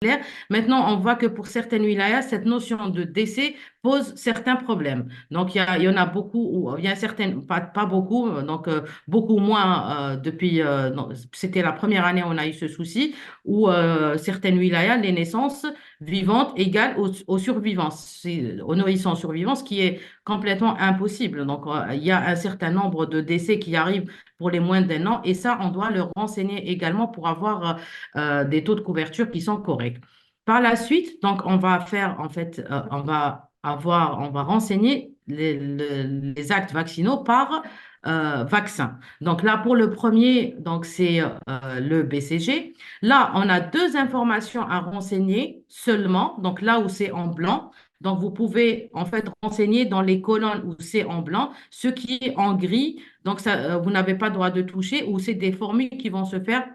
clair. Maintenant, on voit que pour certaines wilayas, cette notion de décès pose certains problèmes. Donc, il y en a beaucoup, ou il y a certaines, pas beaucoup, beaucoup moins depuis, non, c'était la première année où on a eu ce souci, où certaines wilayas, les naissances vivantes égales aux survivants, aux nourrissons survivants, ce qui est complètement impossible. Donc, il y a un certain nombre de décès qui arrivent pour les moins d'un an, et ça, on doit le renseigner également pour avoir des taux de couverture qui sont corrects. Par la suite, donc, on va faire, en fait, on va renseigner les actes vaccinaux par vaccin. Donc là, pour le premier, donc c'est le BCG. Là, on a deux informations à renseigner seulement. Donc là où c'est en blanc, donc vous pouvez en fait renseigner dans les colonnes où c'est en blanc, ce qui est en gris. Donc ça, vous n'avez pas le droit de toucher, ou c'est des formules qui vont se faire,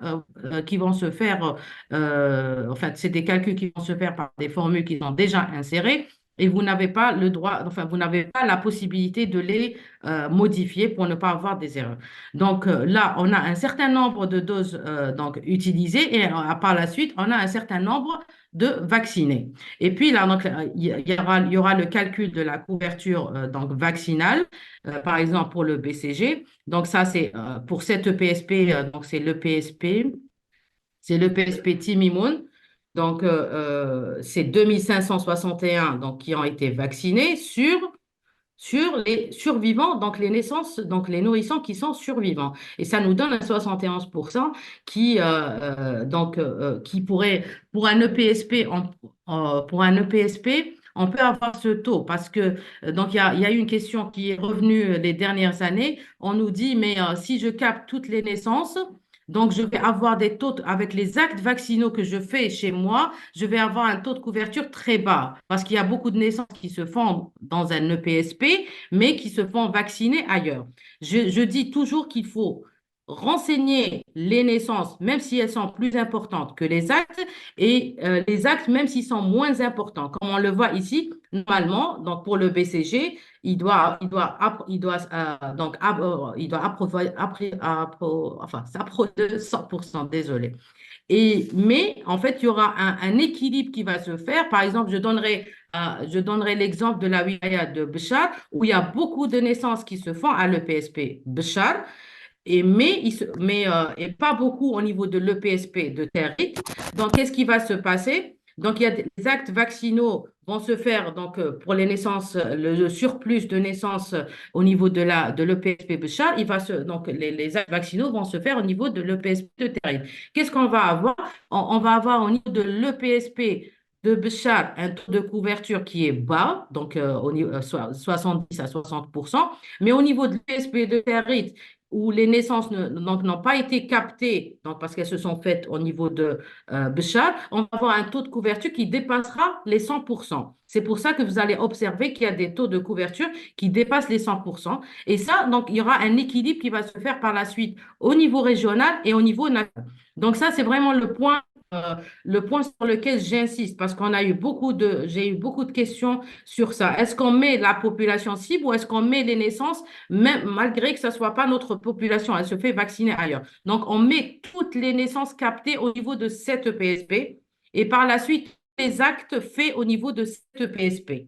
en fait, c'est des calculs qui vont se faire par des formules qui sont déjà insérées. Et vous n'avez pas le droit, enfin, vous n'avez pas la possibilité de les modifier pour ne pas avoir des erreurs. Donc là, on a un certain nombre de doses donc, utilisées, et par la suite, on a un certain nombre de vaccinés. Et puis là, donc, il y aura le calcul de la couverture donc, vaccinale, par exemple pour le BCG. Donc ça, c'est pour cette EPSP, donc c'est le PSP Team Immune. Donc, c'est 2561 donc, qui ont été vaccinés sur les survivants, donc les naissances, donc les nourrissons qui sont survivants. Et ça nous donne un 71% qui pourrait, pour un EPSP, pour un EPSP, on peut avoir ce taux parce que donc il y a eu une question qui est revenue les dernières années. On nous dit, mais si je capte toutes les naissances, donc je vais avoir des taux avec les actes vaccinaux que je fais chez moi, je vais avoir un taux de couverture très bas parce qu'il y a beaucoup de naissances qui se font dans un EPSP, mais qui se font vacciner ailleurs. Je dis toujours qu'il faut renseigner les naissances, même si elles sont plus importantes que les actes, et les actes, même s'ils sont moins importants. Comme on le voit ici, normalement, donc pour le BCG, il doit enfin, s'approcher de 100%, désolé. Mais en fait, il y aura un équilibre qui va se faire. Par exemple, je donnerai l'exemple de la wilaya de Béchar, où il y a beaucoup de naissances qui se font à l'EPSP Béchar, et pas beaucoup au niveau de l'EPSP de Territ. Donc, qu'est-ce qui va se passer? Donc, il y a des actes vaccinaux vont se faire donc, pour les naissances, le surplus de naissances au niveau de l'EPSP Béchar, donc les actes vaccinaux vont se faire au niveau de l'EPSP de Territ. Qu'est-ce qu'on va avoir? On va avoir au niveau de l'EPSP de Béchar un taux de couverture qui est bas, donc 70 à 60%, mais au niveau de l'EPSP de Territ, où les naissances donc, n'ont pas été captées, donc parce qu'elles se sont faites au niveau de Béchar, on va avoir un taux de couverture qui dépassera les 100%. C'est pour ça que vous allez observer qu'il y a des taux de couverture qui dépassent les 100%. Et ça, donc, il y aura un équilibre qui va se faire par la suite au niveau régional et au niveau national. Donc ça, c'est vraiment le point sur lequel j'insiste, parce j'ai eu beaucoup de questions sur ça. Est-ce qu'on met la population cible ou est-ce qu'on met les naissances, même malgré que ce ne soit pas notre population, elle se fait vacciner ailleurs. Donc, on met toutes les naissances captées au niveau de cette PSP et par la suite, les actes faits au niveau de cette PSP.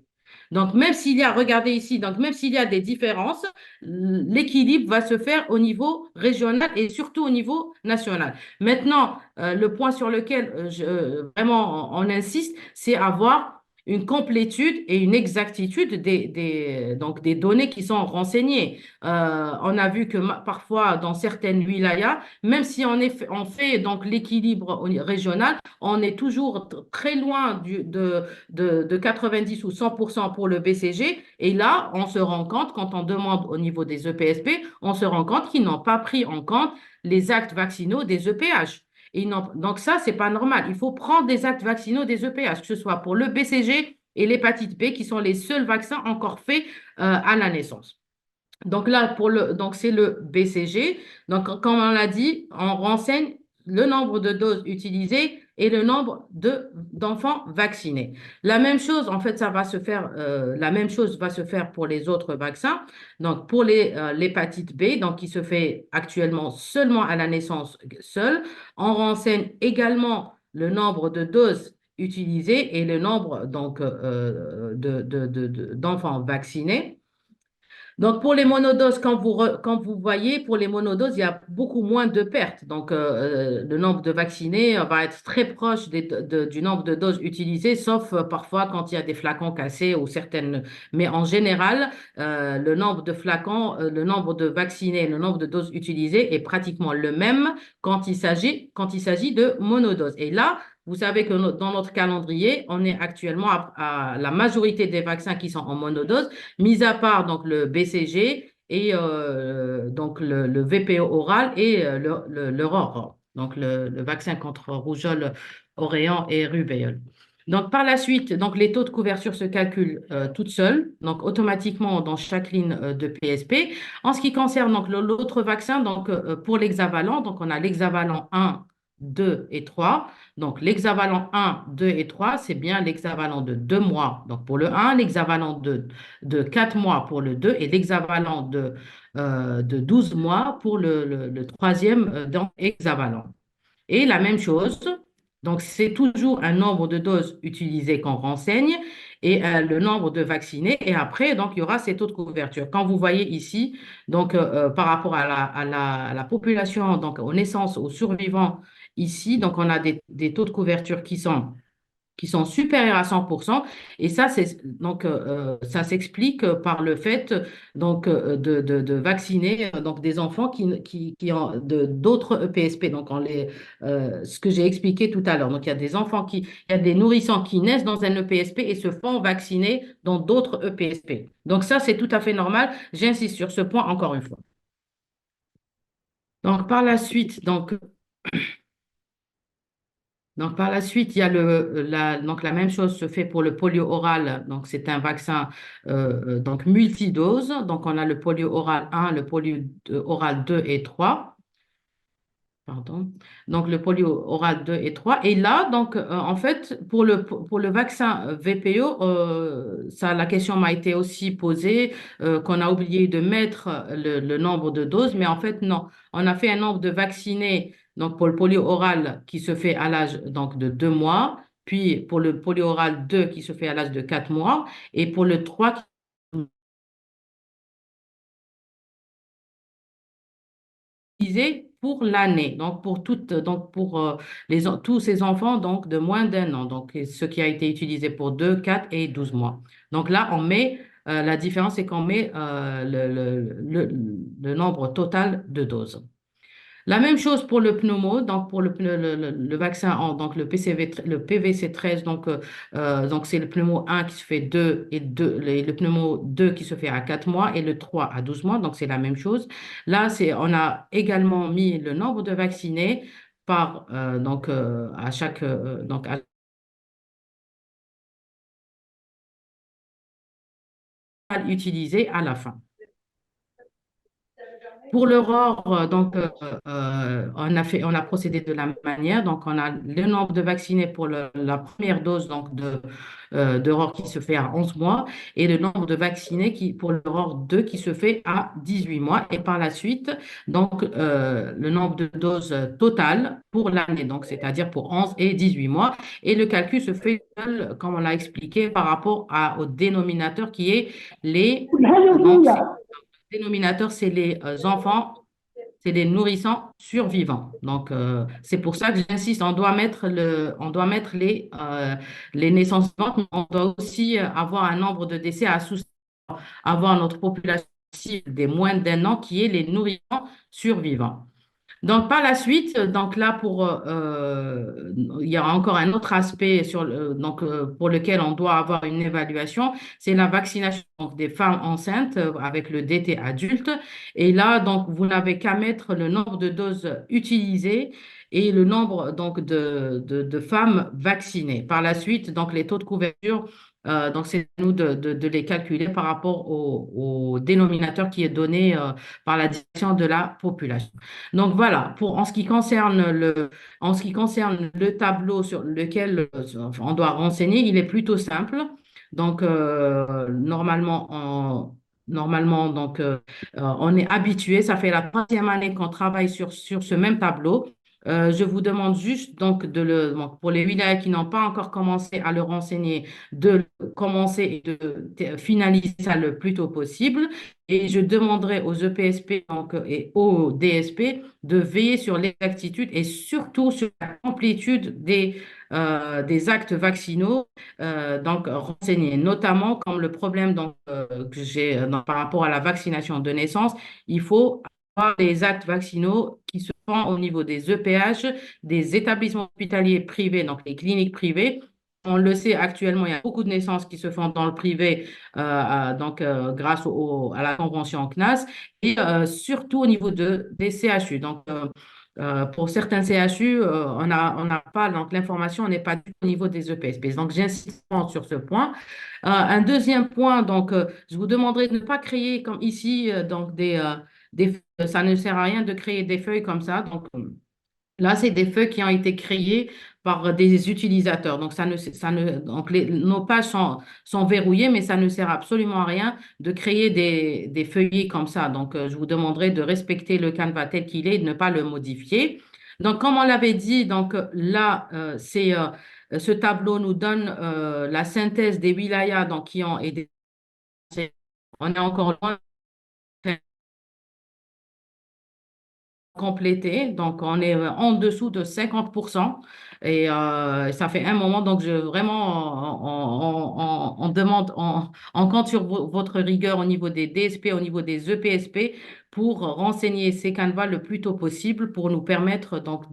Donc, regardez ici, donc même s'il y a des différences, l'équilibre va se faire au niveau régional et surtout au niveau national. Maintenant, le point sur lequel vraiment on insiste, c'est avoir une complétude et une exactitude donc des données qui sont renseignées. On a vu que parfois, dans certaines wilayas, même si on fait donc l'équilibre régional, on est toujours très loin de 90 ou 100% pour le BCG. Et là, on se rend compte, quand on demande au niveau des EPSP, on se rend compte qu'ils n'ont pas pris en compte les actes vaccinaux des EPH. Donc ça, c'est pas normal. Il faut prendre des actes vaccinaux des EPH, que ce soit pour le BCG et l'hépatite B, qui sont les seuls vaccins encore faits à la naissance. Donc là, donc c'est le BCG. Donc, comme on l'a dit, on renseigne le nombre de doses utilisées et le nombre d'enfants vaccinés. La même chose, en fait, la même chose va se faire pour les autres vaccins. Donc, pour l'hépatite B, donc qui se fait actuellement seulement à la naissance seule, on renseigne également le nombre de doses utilisées et le nombre donc, d'enfants vaccinés. Donc, pour les monodoses, quand vous voyez, pour les monodoses, il y a beaucoup moins de pertes. Donc, le nombre de vaccinés va être très proche du nombre de doses utilisées, sauf parfois quand il y a des flacons cassés ou certaines. Mais en général, le nombre de flacons, le nombre de vaccinés, le nombre de doses utilisées est pratiquement le même quand il s'agit de monodoses. Et là, vous savez que dans notre calendrier, on est actuellement à la majorité des vaccins qui sont en monodose mis à part donc le BCG et donc le VPO oral et le ROR, donc le vaccin contre rougeole, oréant et rubéole. Donc par la suite, donc les taux de couverture se calculent toutes seules, donc automatiquement dans chaque ligne de PSP. En ce qui concerne donc l'autre vaccin, donc pour l'hexavalent, donc on a l'hexavalent 1, 2 et 3. Donc, l'hexavalent 1, 2 et 3, c'est bien l'hexavalent de 2 mois. Donc, pour le 1, l'hexavalent de 4 mois pour le 2 et l'hexavalent de 12 mois pour le troisième dans hexavalent. Et la même chose, donc c'est toujours un nombre de doses utilisées qu'on renseigne et le nombre de vaccinés. Et après, donc, il y aura ces taux de couverture. Quand vous voyez ici, donc par rapport à la population, donc aux naissances, aux survivants, ici, donc on a des taux de couverture qui sont supérieurs à 100%. Et ça, ça s'explique par le fait donc, de vacciner donc, des enfants qui ont d'autres EPSP. Donc, ce que j'ai expliqué tout à l'heure. Donc, il y a des nourrissons qui naissent dans un EPSP et se font vacciner dans d'autres EPSP. Donc, ça, c'est tout à fait normal. J'insiste sur ce point encore une fois. Donc, par la suite, donc, par la suite, il y a donc la même chose se fait pour le polio oral. Donc, c'est un vaccin donc multidose. Donc, on a le polio oral 1, le polio oral 2 et 3. Pardon. Donc, le polio oral 2 et 3. Et là, donc, en fait, pour le vaccin VPO, la question m'a été aussi posée, qu'on a oublié de mettre le nombre de doses, mais en fait, non. On a fait un nombre de vaccinés, donc, pour le polio oral qui se fait à l'âge donc, de 2 mois, puis pour le polio oral 2 qui se fait à l'âge de 4 mois, et pour le 3 utilisé pour l'année, donc pour tous ces enfants donc de moins d'un an, donc ce qui a été utilisé pour 2, 4 et 12 mois. Donc là, la différence, c'est qu'on met le nombre total de doses. La même chose pour le pneumo, donc pour le vaccin, donc le PVC13, donc c'est le pneumo 1 qui se fait 2 et 2, le pneumo 2 qui se fait à 4 mois et le 3 à 12 mois, donc c'est la même chose. Là, on a également mis le nombre de vaccinés par, à chaque, donc utilisé à la fin. Pour l'aurore, on a procédé de la même manière. Donc, on a le nombre de vaccinés pour la première dose donc d'aurore qui se fait à 11 mois et le nombre de vaccinés pour l'aurore 2 qui se fait à 18 mois. Et par la suite, donc, le nombre de doses totales pour l'année, donc c'est-à-dire pour 11 et 18 mois. Et le calcul se fait, comme on l'a expliqué, par rapport au dénominateur qui est donc, dénominateur, c'est les enfants, c'est les nourrissons survivants. Donc, c'est pour ça que j'insiste, on doit mettre les naissances vivantes, mais on doit aussi avoir un nombre de décès à avoir notre population cible des moins d'un an qui est les nourrissons survivants. Donc, par la suite, donc là, il y a encore un autre aspect pour lequel on doit avoir une évaluation, c'est la vaccination donc, des femmes enceintes avec le DT adulte. Et là, donc, vous n'avez qu'à mettre le nombre de doses utilisées et le nombre donc, de femmes vaccinées. Par la suite, donc, les taux de couverture, donc, c'est à nous de les calculer par rapport au dénominateur qui est donné par la direction de la population. Donc voilà, en ce qui concerne le tableau sur lequel on doit renseigner, il est plutôt simple. Donc normalement donc on est habitué. Ça fait la troisième année qu'on travaille sur ce même tableau. Je vous demande juste donc donc, pour les wilayas qui n'ont pas encore commencé à le renseigner, de commencer et de finaliser ça le plus tôt possible. Et je demanderai aux EPSP donc, et aux DSP de veiller sur l'exactitude et surtout sur la complétude des actes vaccinaux donc renseignés, notamment comme le problème donc, que j'ai par rapport à la vaccination de naissance. Il faut les actes vaccinaux qui se font au niveau des EPH, des établissements hospitaliers privés, donc les cliniques privées. On le sait actuellement, il y a beaucoup de naissances qui se font dans le privé, grâce à la convention CNAS, et surtout au niveau des CHU. Donc, pour certains CHU, on n'a pas, donc l'information n'est pas au niveau des EPSP. Donc, j'insiste sur ce point. Un deuxième point, donc, je vous demanderai de ne pas créer comme ici, donc ça ne sert à rien de créer des feuilles comme ça. Donc, là, c'est des feuilles qui ont été créées par des utilisateurs. Donc, donc nos pages sont verrouillées, mais ça ne sert absolument à rien de créer des feuillets comme ça. Donc, je vous demanderai de respecter le Canva tel qu'il est et de ne pas le modifier. Donc, comme on l'avait dit, donc là, ce tableau nous donne la synthèse des wilayas donc, qui ont été. On est encore loin complété. Donc, on est en dessous de 50%. Et ça fait un moment. Donc, vraiment, on demande, on compte sur votre rigueur au niveau des DSP, au niveau des EPSP pour renseigner ces canevas le plus tôt possible pour nous permettre donc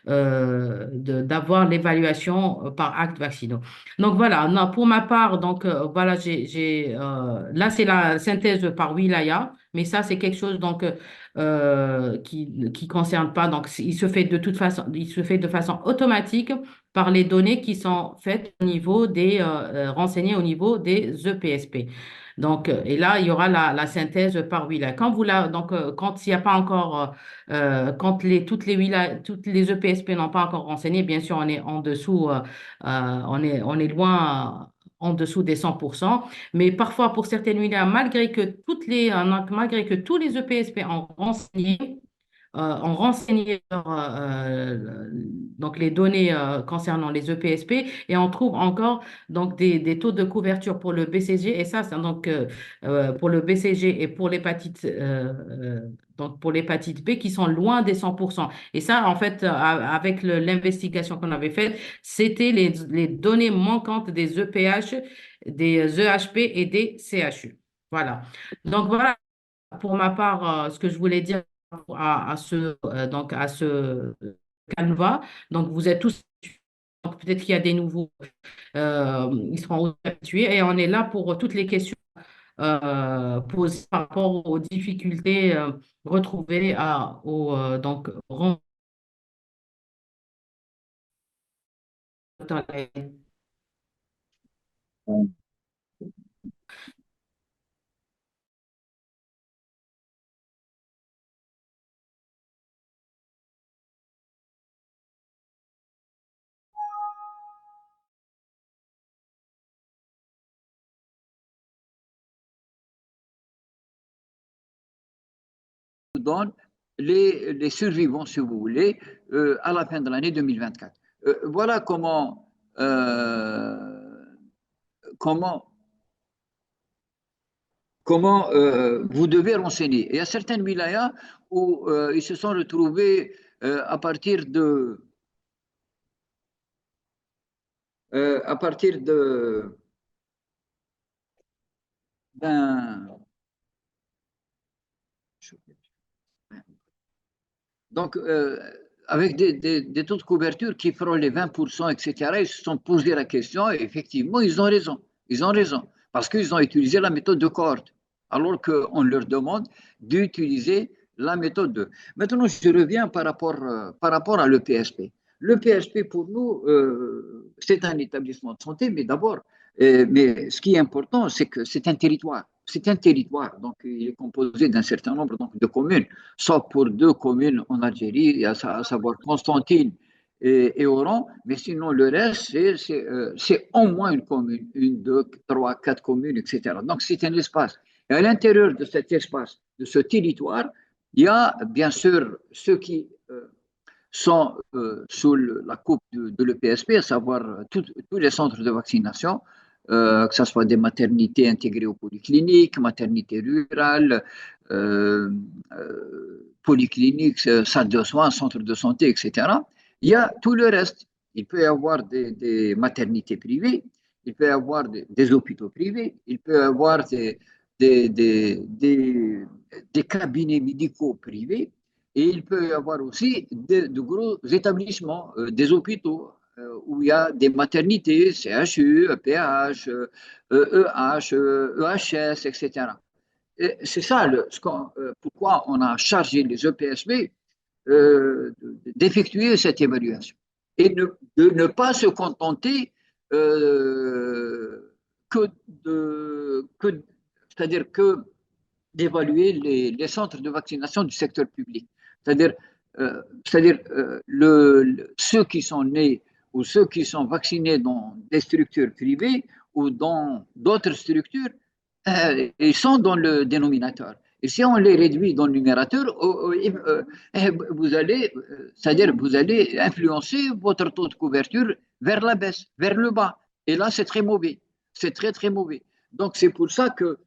d'avoir l'évaluation par acte vaccinaux. Donc, voilà. Non, pour ma part, donc, voilà, là, c'est la synthèse par wilaya. Mais ça, c'est quelque chose donc, qui concerne pas. Donc, il se fait de toute façon, il se fait de façon automatique par les données qui sont faites au niveau renseignées au niveau des EPSP. Donc, et là, il y aura la synthèse par wilaya. Donc, quand il n'y a pas encore, quand toutes les EPSP n'ont pas encore renseigné, bien sûr, on est en dessous, on est loin, en dessous des 100%. Mais parfois, pour certaines wilayas, malgré que tous les EPSP ont renseigné donc les données concernant les EPSP et on trouve encore donc des taux de couverture pour le BCG et ça, c'est donc pour le BCG et pour donc pour l'hépatite B qui sont loin des 100%. Et ça, en fait, avec l'investigation qu'on avait faite, c'était les données manquantes des EPH, des EHP et des CHU. Voilà. Donc voilà pour ma part ce que je voulais dire à ce Canva. Donc vous êtes tous, donc peut-être qu'il y a des nouveaux, ils seront aussi habitués et on est là pour toutes les questions posées par rapport aux difficultés retrouvées donc dans donne les survivants, si vous voulez, à la fin de l'année 2024. Voilà comment, vous devez renseigner. Il y a certaines wilayas où ils se sont retrouvés à partir de à partir de d'un donc avec des taux de couverture qui frôlent les 20%, etc., ils se sont posé la question et effectivement, ils ont raison. Ils ont raison. Parce qu'ils ont utilisé la méthode de cohorte, alors qu'on leur demande d'utiliser la méthode de. Maintenant, je reviens par rapport à l'EPSP. L'EPSP, pour nous, c'est un établissement de santé, mais d'abord, mais ce qui est important, c'est que c'est un territoire. C'est un territoire, donc il est composé d'un certain nombre donc, de communes, sauf pour deux communes en Algérie, à savoir Constantine et Oran, mais sinon le reste, c'est au moins une commune, une, deux, trois, quatre communes, etc. Donc c'est un espace. Et à l'intérieur de cet espace, de ce territoire, il y a bien sûr ceux qui sont sous la coupe de l'EPSP, à savoir tous les centres de vaccination, que ce soit des maternités intégrées aux polycliniques, maternités rurales, polycliniques, salles de soins, centres de santé, etc. Il y a tout le reste. Il peut y avoir des maternités privées, il peut y avoir des hôpitaux privés, il peut y avoir des, des, des, des cabinets médicaux privés, et il peut y avoir aussi de gros établissements, des hôpitaux, où il y a des maternités, CHU, EPH, EH, EHS, etc. C'est ça pourquoi on a chargé les EPSB d'effectuer cette évaluation et de ne pas se contenter que c'est-à-dire que d'évaluer les centres de vaccination du secteur public. C'est-à-dire, ceux qui sont nés ou ceux qui sont vaccinés dans des structures privées ou dans d'autres structures, ils sont dans le dénominateur. Et si on les réduit dans le numérateur, vous allez, c'est-à-dire vous allez influencer votre taux de couverture vers la baisse, vers le bas. Et là, c'est très mauvais. C'est très, très mauvais. Donc, c'est pour ça que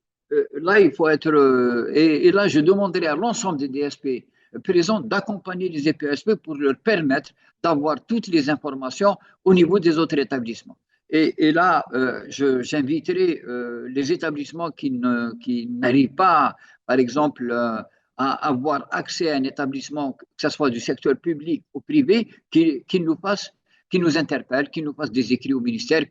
là, il faut être. Et là, je demanderai à l'ensemble des DSP présents d'accompagner les EPSP pour leur permettre d'avoir toutes les informations au niveau des autres établissements. Et là, j'inviterai les établissements qui n'arrivent pas, par exemple, à avoir accès à un établissement, que ce soit du secteur public ou privé, qui nous interpellent, qui nous fassent des écrits au ministère.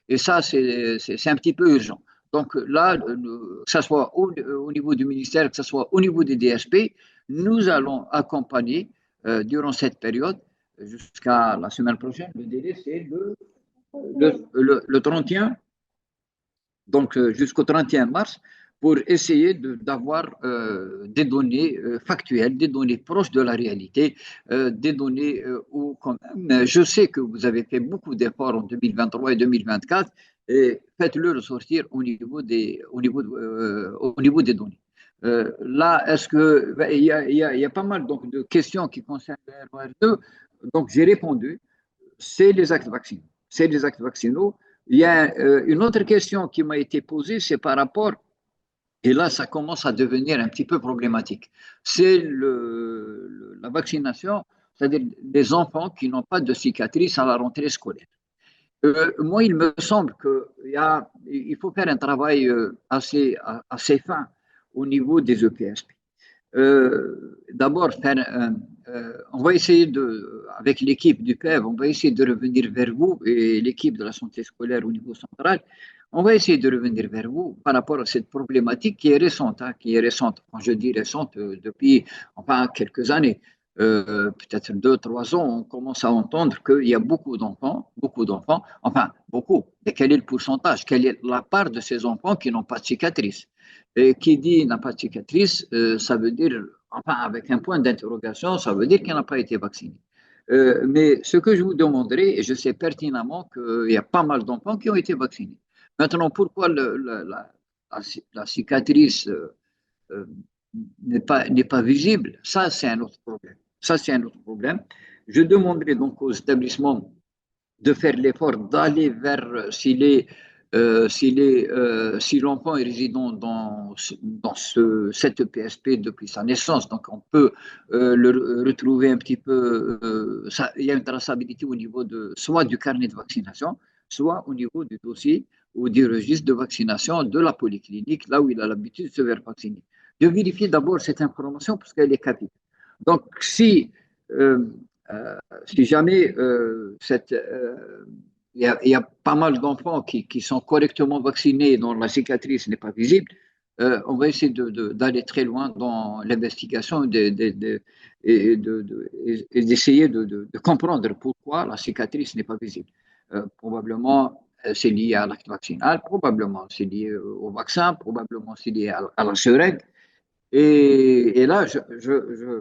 Et ça, c'est un petit peu urgent. Donc là, que ce soit au niveau du ministère, que ce soit au niveau des DSP, nous allons accompagner durant cette période jusqu'à la semaine prochaine. Le délai, c'est le 31, donc jusqu'au 31 mars, pour essayer d'avoir des données factuelles, des données proches de la réalité, des données où quand même, je sais que vous avez fait beaucoup d'efforts en 2023 et 2024, et faites-le ressortir au niveau des données. Là, est-ce que il y a pas mal donc, de questions qui concernent le ROR2, donc j'ai répondu, c'est les actes vaccinaux. C'est les actes vaccinaux. Il y a une autre question qui m'a été posée, c'est par rapport, et là ça commence à devenir un petit peu problématique, c'est la vaccination, c'est-à-dire des enfants qui n'ont pas de cicatrices à la rentrée scolaire. Moi, il me semble qu'il faut faire un travail assez fin au niveau des EPSP. D'abord, on va essayer avec l'équipe du PEV, on va essayer de revenir vers vous et l'équipe de la santé scolaire au niveau central. On va essayer de revenir vers vous par rapport à cette problématique qui est récente, hein, qui est récente. Quand je dis récente, depuis enfin quelques années, peut-être 2, 3 ans, on commence à entendre qu'il y a beaucoup d'enfants, enfin beaucoup. Et quel est le pourcentage? Quelle est la part de ces enfants qui n'ont pas de cicatrice? Et qui dit n'a pas de cicatrice, ça veut dire, enfin, avec un point d'interrogation, ça veut dire qu'il n'a pas été vacciné. Mais ce que je vous demanderai, et je sais pertinemment qu'il y a pas mal d'enfants qui ont été vaccinés. Maintenant, pourquoi la cicatrice euh, n'est pas visible? Ça, c'est un autre problème. Ça, c'est un autre problème. Je demanderai donc aux établissements de faire l'effort d'aller vers si l'enfant est résident cette PSP depuis sa naissance, donc on peut le retrouver un petit peu, il y a une traçabilité au niveau soit du carnet de vaccination, soit au niveau du dossier ou du registre de vaccination de la polyclinique, là où il a l'habitude de se faire vacciner. De vérifier d'abord cette information parce qu'elle est capitale. Donc, euh, si jamais il y a pas mal d'enfants qui sont correctement vaccinés et dont la cicatrice n'est pas visible, on va essayer d'aller très loin dans l'investigation et d'essayer de comprendre pourquoi la cicatrice n'est pas visible. Probablement, c'est lié à l'acte vaccinal, probablement c'est lié au vaccin, probablement c'est lié à la seringue. Et là, je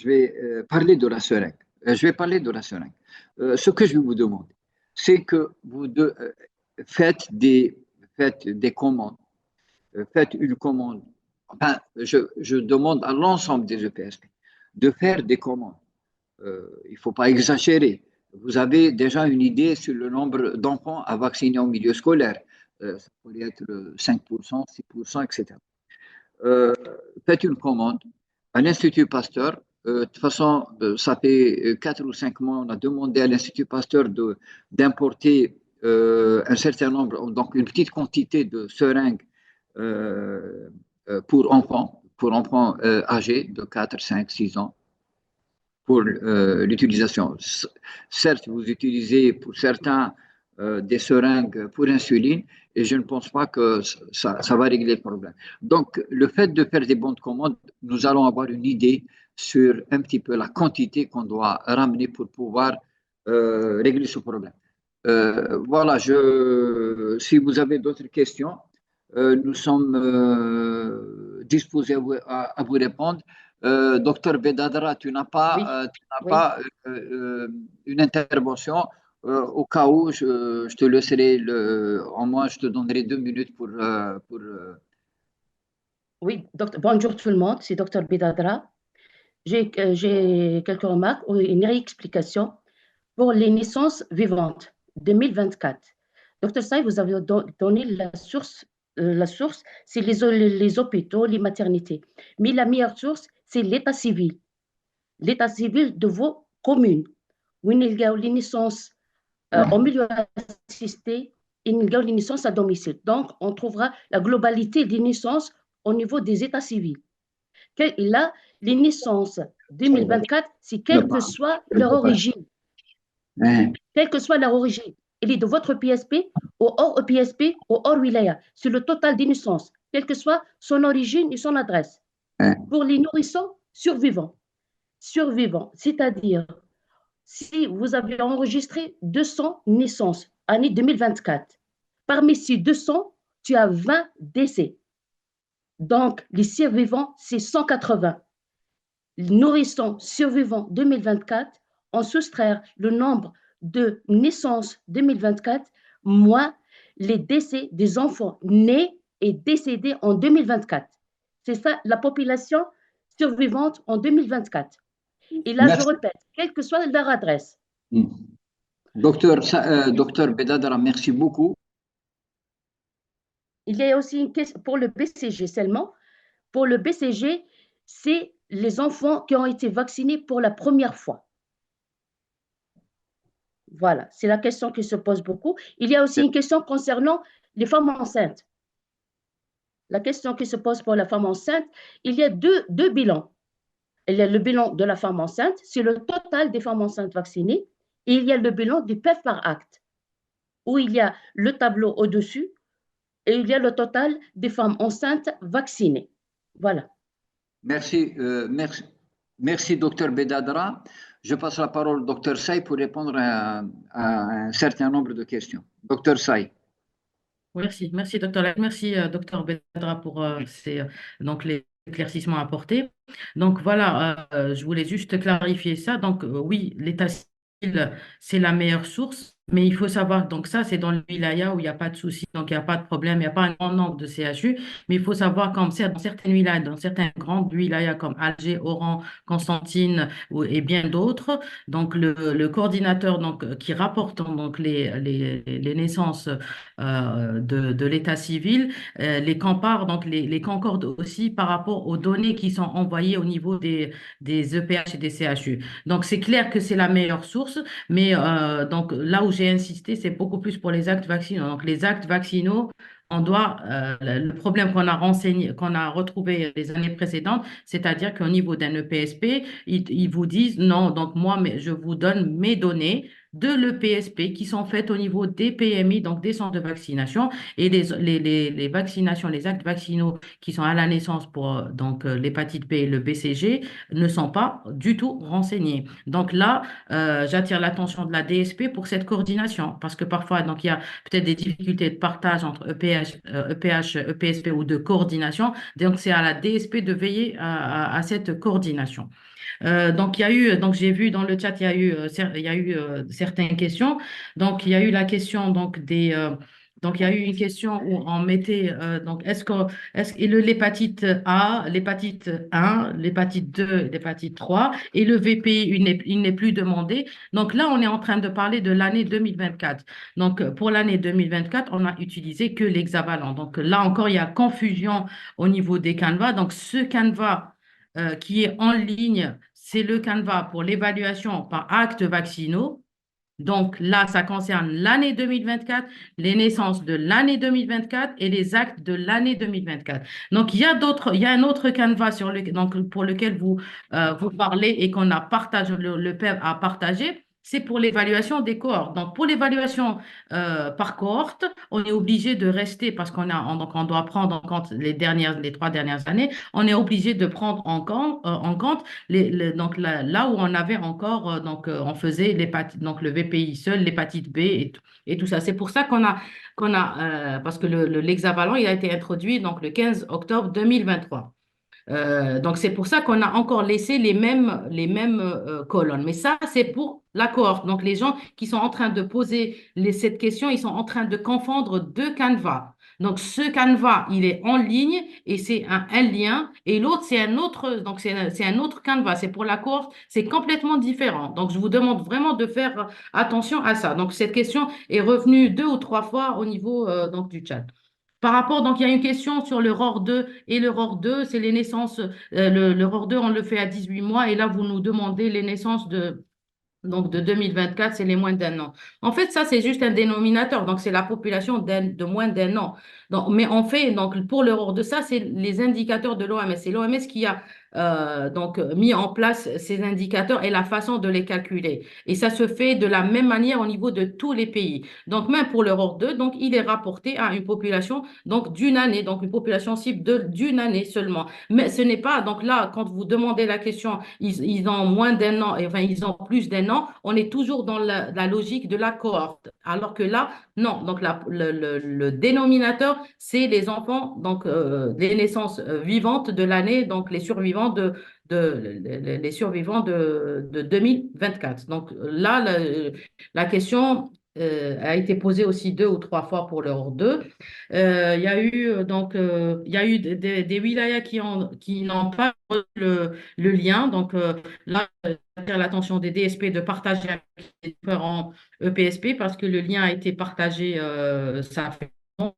vais parler de la seringue. Je vais parler de la seringue. Ce que je vais vous demander, c'est que faites faites des commandes. Faites une commande. Enfin, je demande à l'ensemble des EPSP de faire des commandes il ne faut pas exagérer. Vous avez déjà une idée sur le nombre d'enfants à vacciner au milieu scolaire. Ça pourrait être 5%, 6%, etc. Euh, Faites une commande à l'Institut Pasteur. De toute façon, ça fait 4 ou 5 mois, on a demandé à l'Institut Pasteur d'importer un certain nombre, donc une petite quantité de seringues euh, pour enfants âgés de 4, 5, 6 ans pour l'utilisation. Certes, vous utilisez pour certains des seringues pour insuline et je ne pense pas que ça va régler le problème. Donc, le fait de faire des bons de commande, nous allons avoir une idée sur un petit peu la quantité qu'on doit ramener pour pouvoir régler ce problème. Voilà, si vous avez d'autres questions, nous sommes disposés à vous répondre. Docteur Bedadra, Oui, tu n'as oui. pas une intervention. Au cas où, je te laisserai en moins, je te donnerai 2 minutes Oui, bonjour tout le monde, c'est Docteur Bidadra. J'ai quelques remarques ou une réexplication pour les naissances vivantes 2024. Docteur Say, vous avez donné la source, c'est les hôpitaux, les maternités. Mais la meilleure source, c'est l'état civil de vos communes. Où il y a les naissances en milieu assisté, il y a les naissances à domicile. Donc, on trouvera la globalité des naissances au niveau des états civils. Et là, les naissances pour. 2024, c'est quelle que soit leur origine, Hein, quelle que soit leur origine, il est de votre PSP ou hors PSP ou hors wilaya, sur le total des naissances, quelle que soit son origine et son adresse. hein. Pour les nourrissons survivants, c'est-à-dire si vous avez enregistré 200 naissances, année 2024, parmi ces 200, tu as 20 décès. Donc, les survivants, c'est 180. Nourrissons survivants 2024, on soustraire le nombre de naissances 2024 moins les décès des enfants nés et décédés en 2024. C'est ça la population survivante en 2024. Et là, je Merci. répète, quelle que soit leur adresse. Docteur Bedadara, merci beaucoup. Il y a aussi une question pour le BCG seulement. Pour le BCG, c'est les enfants qui ont été vaccinés pour la première fois. Voilà, c'est la question qui se pose beaucoup. Il y a aussi une question concernant les femmes enceintes. La question qui se pose pour la femme enceinte, il y a deux bilans. Il y a le bilan de la femme enceinte, c'est le total des femmes enceintes vaccinées, et il y a le bilan du PEV par acte, où il y a le tableau au-dessus, et il y a le total des femmes enceintes vaccinées. Voilà. Merci, docteur Bedadra. Je passe la parole au docteur Say pour répondre à un certain nombre de questions. Docteur Say. Merci, docteur. Merci, docteur Bedra, pour donc les éclaircissements apportés. Donc voilà, je voulais juste clarifier ça. Donc oui, l'état civil, c'est la meilleure source, mais il faut savoir, donc ça, c'est dans le wilaya où il n'y a pas de souci, donc il n'y a pas de problème, il n'y a pas un grand nombre de CHU, mais il faut savoir qu'en dans certaines wilayas, dans certaines grandes wilayas comme Alger, Oran, Constantine et bien d'autres, donc le coordinateur qui rapporte donc les naissances de l'état civil, les compare, donc les concorde aussi par rapport aux données qui sont envoyées au niveau des EPH et des CHU. Donc, c'est clair que c'est la meilleure source, mais donc là où j'ai insisté, c'est beaucoup plus pour les actes vaccinaux. Donc, les actes vaccinaux, on doit, le problème qu'on a renseigné, qu'on a retrouvé les années précédentes, c'est-à-dire qu'au niveau d'un EPSP, ils vous disent non, donc moi, je vous donne mes données de l'EPSP qui sont faites au niveau des PMI, donc des centres de vaccination, et les vaccinations, les actes vaccinaux qui sont à la naissance pour donc l'hépatite B et le BCG ne sont pas du tout renseignés. Donc là, j'attire l'attention de la DSP pour cette coordination, parce que parfois, donc il y a peut-être des difficultés de partage entre EPH, EPSP ou de coordination. Donc c'est à la DSP de veiller à cette coordination. Donc, il y a eu, donc j'ai vu dans le chat, il y a eu certaines questions. Donc, il y a eu la question donc Donc, il y a eu une question où on mettait, donc, et l'hépatite A, l'hépatite 1, l'hépatite 2, l'hépatite 3, et le VPI, il n'est plus demandé. Donc là, on est en train de parler de l'année 2024. Donc, pour l'année 2024, on a utilisé que l'hexavalent. Donc là encore, il y a confusion au niveau des canevas. Donc, ce canevas qui est en ligne, c'est le canevas pour l'évaluation par actes vaccinaux. Donc là, ça concerne l'année 2024, les naissances de l'année 2024 et les actes de l'année 2024. Donc il y a un autre canevas donc, pour lequel vous parlez et qu'on a partagé, le PEV a partagé. C'est pour l'évaluation des cohortes. Donc, pour l'évaluation par cohorte, on est obligé de rester parce donc on doit prendre en compte les 3 dernières années. On est obligé de prendre en compte donc là où on avait encore, on faisait l'hépatite, donc le VPI seul, l'hépatite B et tout ça. C'est pour ça parce que l'hexavalent, il a été introduit donc le 15 octobre 2023. Donc, c'est pour ça qu'on a encore laissé les mêmes colonnes. Mais ça, c'est pour la cohorte. Donc, les gens qui sont en train de poser cette question, ils sont en train de confondre deux canevas. Donc, ce canevas, il est en ligne et c'est un lien. Et l'autre, c'est un autre, donc c'est un autre canevas. C'est pour la cohorte, c'est complètement différent. Donc, je vous demande vraiment de faire attention à ça. Donc, cette question est revenue 2 ou 3 fois au niveau donc, du chat. Par rapport, donc il y a une question sur le ROR2 et le ROR2, c'est les naissances. Le ROR2, on le fait à 18 mois et là, vous nous demandez les naissances donc de 2024, c'est les moins d'un an. En fait, ça, c'est juste un dénominateur. Donc, c'est la population de moins d'un an. Donc, mais on fait, donc, pour l'Euro de ça, c'est les indicateurs de l'OMS. C'est l'OMS qui a donc mis en place ces indicateurs et la façon de les calculer. Et ça se fait de la même manière au niveau de tous les pays. Donc, même pour l'Euro 2, donc, il est rapporté à une population donc d'une année, donc une population cible d'une année seulement. Mais ce n'est pas, donc là, quand vous demandez la question, ils ont moins d'un an, enfin, ils ont plus d'un an, on est toujours dans la logique de la cohorte. Alors que là, non. Donc, le dénominateur, c'est les enfants, donc les naissances vivantes de l'année, donc les survivants les survivants de 2024. Donc là, la question a été posée aussi 2 ou 3 fois pour l'Euro 2. Il y a eu il y a eu des wilayas qui n'ont pas le lien. Donc là, j'attire l'attention des DSP de partager avec les différents EPSP parce que le lien a été partagé, ça fait longtemps,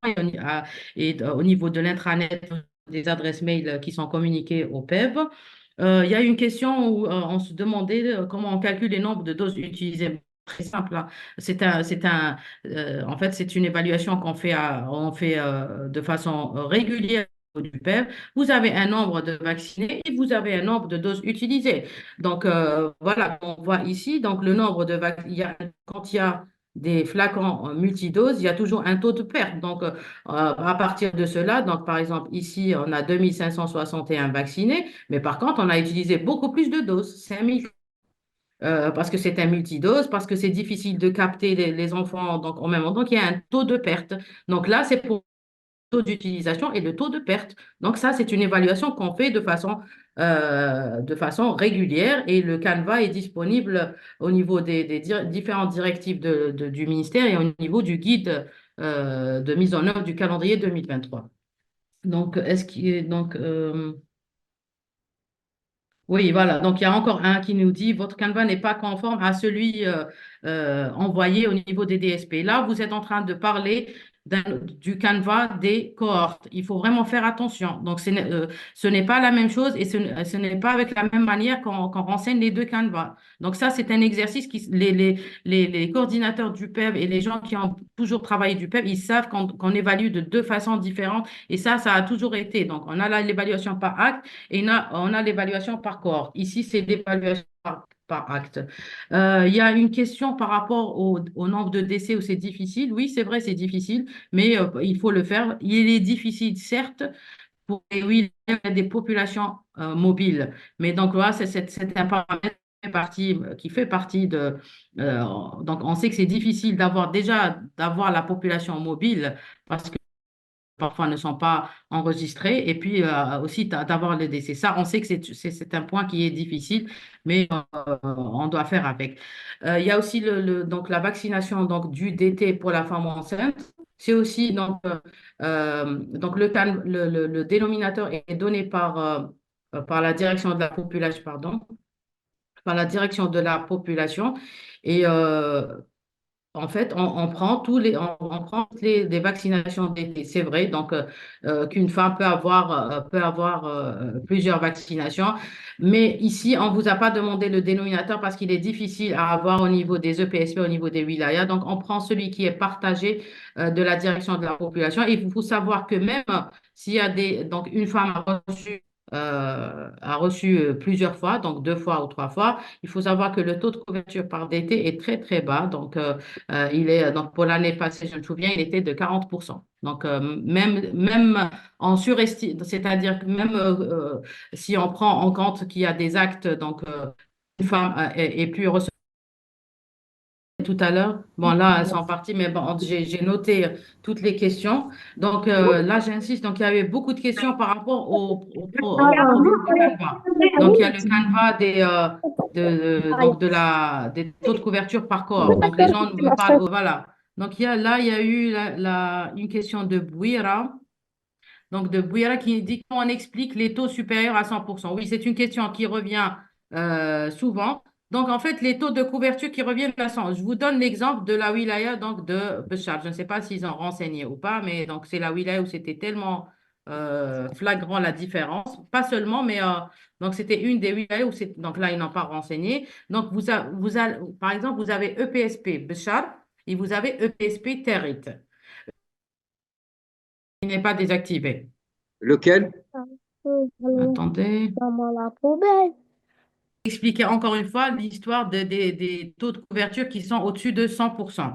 au niveau de l'intranet, des adresses mail qui sont communiquées au PEV. Il y a une question où on se demandait comment on calcule les nombres de doses utilisées. Très simple, hein. En fait, c'est une évaluation on fait de façon régulière du PEV. Vous avez un nombre de vaccinés et vous avez un nombre de doses utilisées. Donc, voilà, on voit ici, donc le nombre de vaccinés, quand il y a des flacons multidoses, il y a toujours un taux de perte. Donc, à partir de cela, donc par exemple, ici, on a 2561 vaccinés, mais par contre, on a utilisé beaucoup plus de doses, 5000 parce que c'est un multidose, parce que c'est difficile de capter les enfants donc, en même temps, donc il y a un taux de perte. Donc là, c'est pour le taux d'utilisation et le taux de perte. Donc ça, c'est une évaluation qu'on fait de façon régulière et le Canva est disponible au niveau des différentes directives du ministère et au niveau du guide de mise en œuvre du calendrier 2023. Donc, oui, voilà. Donc, il y a encore un qui nous dit, votre Canva n'est pas conforme à celui envoyé au niveau des DSP. Là, vous êtes en train de parler du Canva des cohortes. Il faut vraiment faire attention. Donc, ce n'est pas la même chose et ce n'est pas avec la même manière qu'on renseigne les deux Canvas. Donc, ça, c'est un exercice les coordinateurs du PEV et les gens qui ont toujours travaillé du PEV, ils savent qu'on évalue de 2 façons différentes et ça a toujours été. Donc, on a l'évaluation par acte et on a l'évaluation par cohorte. Ici, c'est l'évaluation par acte. Il y a une question par rapport au nombre de décès où c'est difficile. Oui, c'est vrai, c'est difficile, mais il faut le faire. Il est difficile, certes, et oui, il y a des populations mobiles. Mais donc, voilà, c'est un paramètre qui fait partie donc, on sait que c'est difficile d'avoir la population mobile parce que parfois ne sont pas enregistrés, et puis aussi d'avoir le décès. Ça, on sait que c'est un point qui est difficile, mais on doit faire avec. Il y a aussi donc, la vaccination donc, du DT pour la femme enceinte. C'est aussi, donc le dénominateur est donné par la direction de la population, pardon, par la direction de la population. Et en fait, on prend on prend les vaccinations d'été. C'est vrai, qu'une femme peut avoir plusieurs vaccinations. Mais ici, on ne vous a pas demandé le dénominateur parce qu'il est difficile à avoir au niveau des EPSP, au niveau des wilayas. Donc, on prend celui qui est partagé de la direction de la population. Et il faut savoir que même s'il y a donc une femme a reçu plusieurs fois, donc 2 fois ou 3 fois, il faut savoir que le taux de couverture par DT est très, très bas. Donc pour l'année passée, je me souviens, il était de 40%. Donc, même en surestime, c'est-à-dire que même si on prend en compte qu'il y a des actes, une femme ait pu recevoir tout à l'heure. Bon, là, elles sont parties, mais bon, j'ai noté toutes les questions. Donc, là, j'insiste. Donc, il y avait beaucoup de questions par rapport au problème du Canva. Donc, il y a le Canva des taux de couverture par cohorte. Donc, les gens me parlent, voilà. Donc, il y a eu une question de Bouira. Donc, de Bouira qui dit comment on explique les taux supérieurs à 100%. Oui, c'est une question qui revient souvent. Donc, en fait, les taux de couverture qui reviennent à 100. Je vous donne l'exemple de la wilaya donc, de Béchar. Je ne sais pas s'ils ont renseigné ou pas, mais donc c'est la wilaya où c'était tellement flagrant la différence. Pas seulement, mais donc c'était une des wilayas où c'est. Donc là, ils n'ont pas renseigné. Donc, par exemple, vous avez EPSP Béchar et vous avez EPSP Territ. Il n'est pas désactivé. Lequel? Attendez. Dans la poubelle. Expliquer encore une fois l'histoire des taux de couverture qui sont au-dessus de 100%.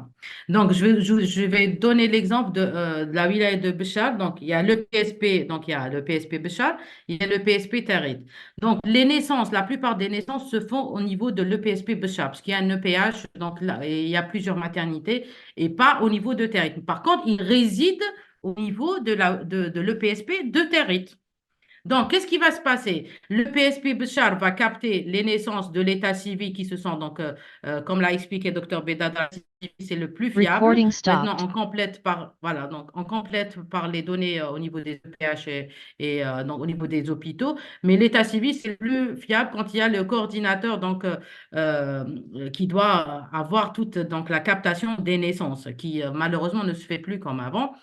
Donc, je vais donner l'exemple de la wilaya de Béchar. Donc, il y a le PSP, donc il y a le PSP Béchar, il y a le PSP Tarit. Donc, les naissances, la plupart des naissances se font au niveau de l'EPSP Béchar, parce qu'il y a un EPH, donc là, et il y a plusieurs maternités, et pas au niveau de Tarit. Par contre, il réside au niveau de l'EPSP de Tarit. Donc, qu'est-ce qui va se passer? Le PSP Béchar va capter les naissances de l'état civil qui se sont, comme l'a expliqué Dr Bedada, c'est le plus fiable. Maintenant, on complète on complète par les données au niveau des EPH et donc, au niveau des hôpitaux. Mais l'état civil, c'est le plus fiable quand il y a le coordinateur qui doit avoir toute la captation des naissances, qui malheureusement ne se fait plus comme avant.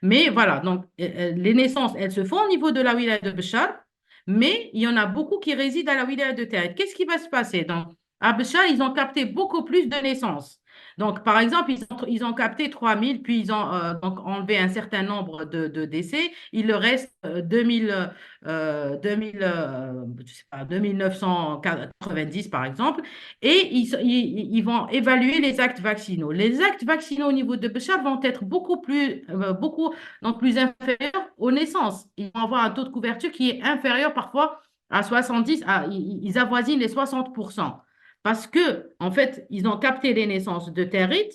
Mais voilà, les naissances, elles se font au niveau de la wilaya de Béchar, mais il y en a beaucoup qui résident à la wilaya de Terre. Qu'est-ce qui va se passer? Donc, à Béchar, ils ont capté beaucoup plus de naissances. Donc, par exemple, ils ont capté 3000, puis ils ont donc enlevé un certain nombre de décès. Il leur reste 2000, je sais pas, 2990, par exemple, et ils vont évaluer les actes vaccinaux. Les actes vaccinaux au niveau de Béchar vont être donc plus inférieurs aux naissances. Ils vont avoir un taux de couverture qui est inférieur parfois à 70, ils avoisinent les 60%. Parce que, en fait, ils ont capté les naissances de Territ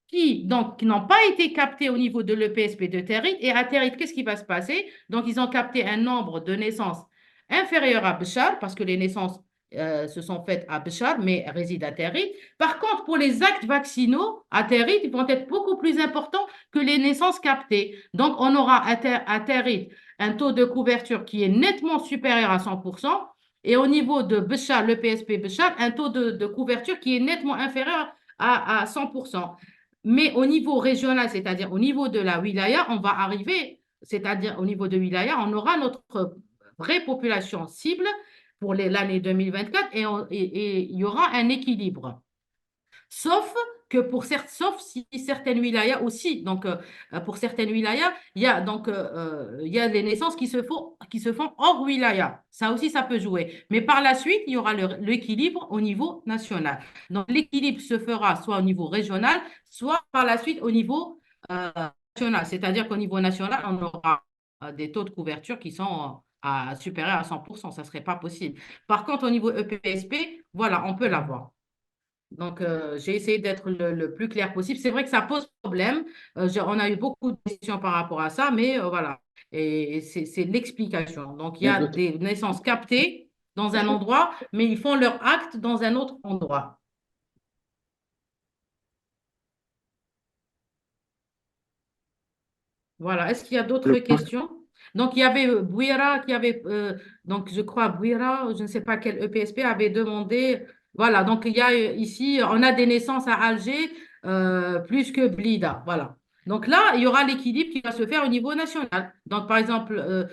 qui n'ont pas été captées au niveau de l'EPSP de Territ. Et à Territ, qu'est-ce qui va se passer? Donc, ils ont capté un nombre de naissances inférieur à Béchar, parce que les naissances se sont faites à Béchar, mais résident à Territ. Par contre, pour les actes vaccinaux, à Territ, ils vont être beaucoup plus importants que les naissances captées. Donc, on aura à Territ un taux de couverture qui est nettement supérieur à 100%. Et au niveau de Béchar, le PSP Béchar, un taux de couverture qui est nettement inférieur à 100%. Mais au niveau régional, c'est-à-dire au niveau de la wilaya, on va arriver, c'est-à-dire au niveau de wilaya, on aura notre vraie population cible pour l'année 2024 et il y aura un équilibre. Sauf si certaines wilayas aussi, pour certaines wilayas, il y a les naissances qui se font hors wilaya. Ça aussi, ça peut jouer. Mais par la suite, il y aura l'équilibre au niveau national. Donc, l'équilibre se fera soit au niveau régional, soit par la suite au niveau national. C'est-à-dire qu'au niveau national, on aura des taux de couverture qui sont supérieurs à 100%. Ça ne serait pas possible. Par contre, au niveau EPSP, voilà, on peut l'avoir. Donc, j'ai essayé d'être le plus clair possible. C'est vrai que ça pose problème. On a eu beaucoup de questions par rapport à ça, mais voilà. Et c'est l'explication. Donc, il y Mais a de, des naissances captées dans un endroit, mais ils font leur acte dans un autre endroit. Voilà. Est-ce qu'il y a d'autres questions? Donc, il y avait Bouira qui avait, donc je crois Bouira, je ne sais pas quel EPSP avait demandé. Voilà, donc il y a ici, on a des naissances à Alger plus que Blida. Voilà. Donc là, il y aura l'équilibre qui va se faire au niveau national. Donc, par exemple,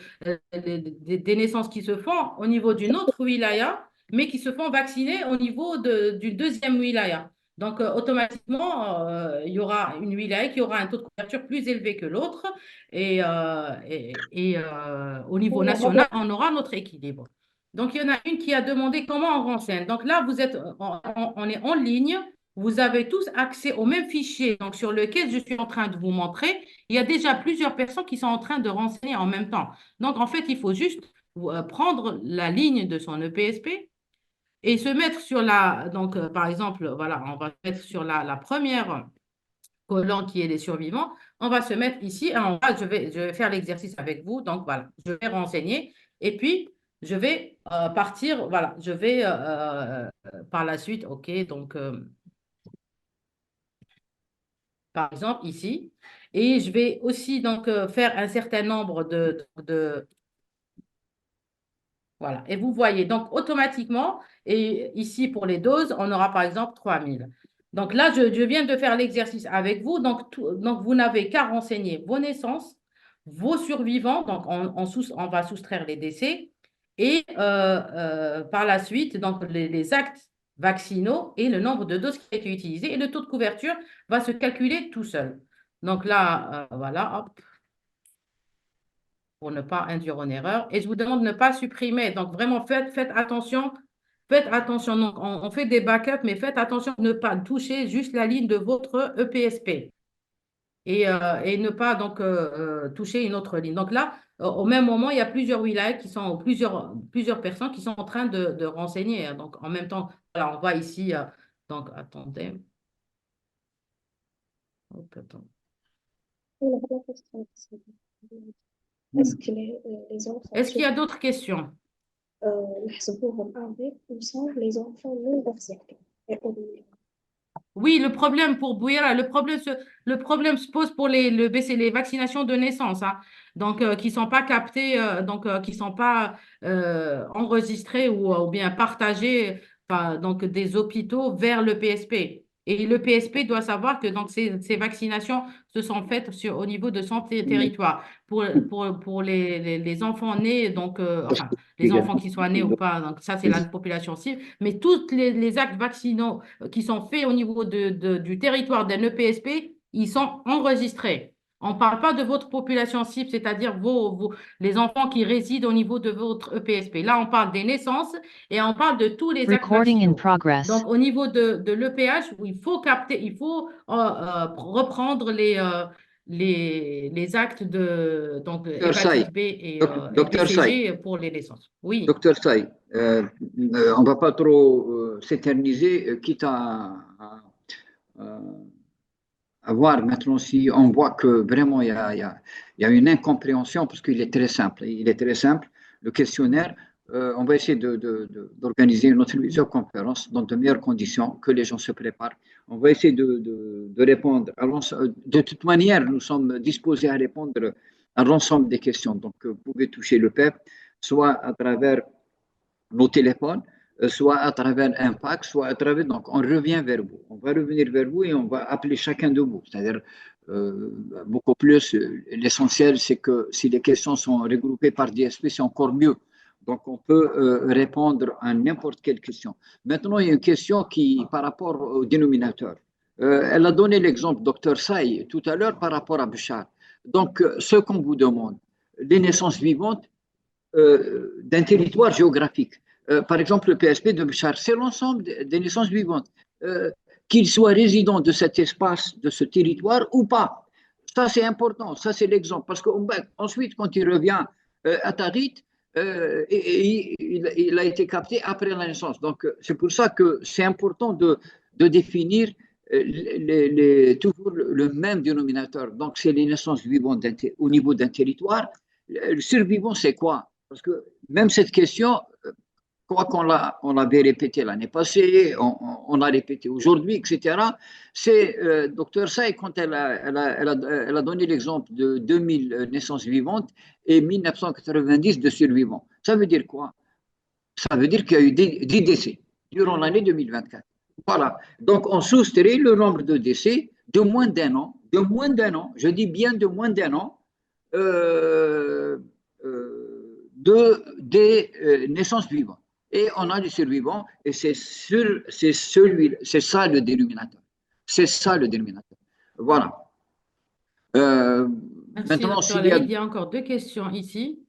des naissances qui se font au niveau d'une autre wilaya, mais qui se font vacciner au niveau d'une deuxième wilaya. Donc, automatiquement, il y aura une wilaya qui aura un taux de couverture plus élevé que l'autre. Au niveau national, on aura notre équilibre. Donc, il y en a une qui a demandé comment on renseigne. Donc là, vous êtes, on est en ligne. Vous avez tous accès au même fichier donc, sur lequel je suis en train de vous montrer. Il y a déjà plusieurs personnes qui sont en train de renseigner en même temps. Donc, en fait, il faut juste prendre la ligne de son EPSP et se mettre sur la, donc par exemple, voilà, on va se mettre sur la première colonne qui est les survivants. On va se mettre ici et en bas, je vais faire l'exercice avec vous. Donc voilà, je vais renseigner et puis je vais partir, voilà, je vais par la suite, ok, donc par exemple ici. Et je vais aussi donc faire un certain nombre voilà. Et vous voyez, donc automatiquement, et ici pour les doses, on aura par exemple 3000. Donc là, je viens de faire l'exercice avec vous. Donc vous n'avez qu'à renseigner vos naissances, vos survivants. Donc on va soustraire les décès. Et par la suite, donc les actes vaccinaux et le nombre de doses qui a été utilisé. Et le taux de couverture va se calculer tout seul. Donc là, voilà, hop, pour ne pas induire en erreur. Et je vous demande de ne pas supprimer. Donc, vraiment, faites attention. Faites attention. Donc, on fait des backups, mais faites attention de ne pas toucher juste la ligne de votre EPSP et ne pas donc toucher une autre ligne. Donc là, au même moment, il y a plusieurs wilayas qui sont, plusieurs personnes qui sont en train de renseigner. Donc, en même temps, voilà, on voit ici, donc, attendez. Hop, attends. Est-ce que les enfants Est-ce qu'il y a d'autres questions? نحسبوهم avec ou sans les enfants non vaccinés? Oui, le problème pour Bouira, le problème se pose pour les vaccinations de naissance, hein, donc qui ne sont pas captées, qui ne sont pas enregistrées ou bien partagées donc, des hôpitaux vers le PSP. Et le PSP doit savoir que donc, ces vaccinations se sont faites au niveau de son territoire. Pour les enfants nés, donc, enfin, les enfants qui soient nés ou pas, donc ça, c'est la population cible, mais tous les actes vaccinaux qui sont faits au niveau du territoire d'un EPSP, ils sont enregistrés. On ne parle pas de votre population cible, c'est-à-dire les enfants qui résident au niveau de votre EPSP. Là, on parle des naissances et on parle de tous les actes vaccinaux. Donc, au niveau de l'EPH, il faut capter, il faut reprendre les actes de donc, hépatite B et BCG pour les naissances. Oui. Docteur Saï, on ne va pas trop s'éterniser, quitte à voir maintenant si on voit que vraiment il y a une incompréhension parce qu'il est très simple. Il est très simple. Le questionnaire, on va essayer d'organiser une autre visioconférence dans de meilleures conditions, que les gens se préparent. On va essayer de répondre. De toute manière, nous sommes disposés à répondre à l'ensemble des questions. Donc, vous pouvez toucher le PEP, soit à travers nos téléphones, soit à travers un fax, soit à travers. Donc, on revient vers vous. On va revenir vers vous et on va appeler chacun de vous. C'est-à-dire, beaucoup plus, l'essentiel, c'est que si les questions sont regroupées par DSP, c'est encore mieux. Donc, on peut répondre à n'importe quelle question. Maintenant, il y a une question qui, par rapport au dénominateur. Elle a donné l'exemple, docteur Saï, tout à l'heure, par rapport à Bouchard. Donc, ce qu'on vous demande, les naissances vivantes, d'un territoire géographique. Par exemple, le PSP de Bchar, c'est l'ensemble des naissances vivantes, qu'ils soient résidents de cet espace, de ce territoire ou pas. Ça, c'est important, ça, c'est l'exemple. Parce qu'ensuite, quand il revient à Tarit, il a été capté après la naissance. Donc, c'est pour ça que c'est important de définir toujours le même dénominateur. Donc, c'est les naissances vivantes au niveau d'un territoire. Le survivant, c'est quoi? Parce que même cette question, quoi on l'avait répété l'année passée, on l'a répété aujourd'hui, etc. C'est Dr Say, quand elle a donné l'exemple de 2000 naissances vivantes et 1990 de survivants. Ça veut dire quoi? Ça veut dire qu'il y a eu 10 décès durant l'année 2024. Voilà. Donc, on soustrait le nombre de décès de moins d'un an, je dis bien de moins d'un an, des naissances vivantes. Et on a des survivants, et c'est ça le dénominateur. C'est ça le dénominateur. Voilà. Merci, Maintenant, docteur s'il y a. Laïd. Il y a encore deux questions ici.